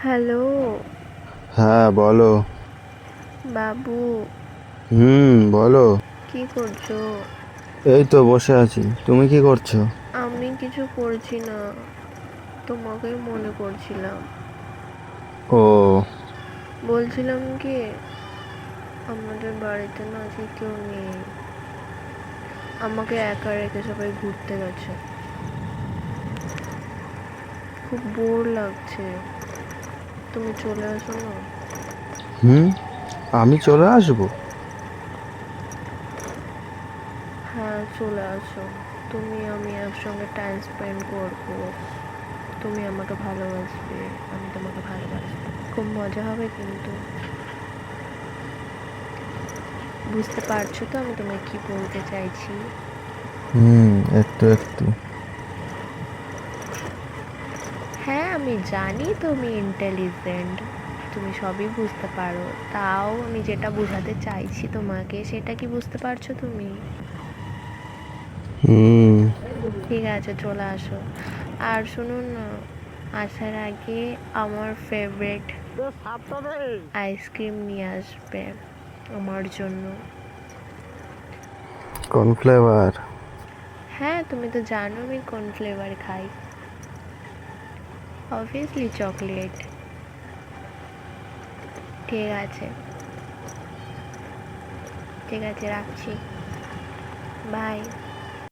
Hello হ্যাঁ বলো। বাবু, বলো। কি করছো? এই তো বসে আছি, তুমি কি করছো? আমি কিছু করছি না, তোমাকেই মনে করছিলাম। ও। বলছিলাম কি, আমাদের বাড়িতে না আজকে কেউ নেই। আমাকে একা রেখে সবাই ঘুরতে গেছে। খুব বোর লাগছে। তুমি চলে আসো না। হুম, আমি চলে আসবো। হ্যাঁ, চলে আসো। তুমি আমি একসঙ্গে টাইম স্পেন্ড করবো। তুমি আমাকে ভালোবাসবে, আমি তোমাকে ভালোবাসবো। খুব মজা হবে কিন্তু। বুঝতে পারছো তো আমি তোমায় কি বলতে চাইছি? একটু একটু। হ্যাঁ, আমি জানি তুমি ইন্টেলিজেন্ট, তুমি সবই বুঝতে পারো। তাও আমি যেটা বোঝাতে চাইছি তোমাকে, সেটা কি বুঝতে পারছো তুমি? হুম। ঠিক আছে, চলে আসো। আর শুনুন না, আসার আগে আমার ফেভারিট আইসক্রিম নিয়ে আসবে আমার জন্য। কোন ফ্লেভার? হ্যাঁ, তুমি তো জানো আমি কোন ফ্লেভার খাই। Obviously chocolate. ঠিক আছে, ঠিক আছে, রাখছি। বাই।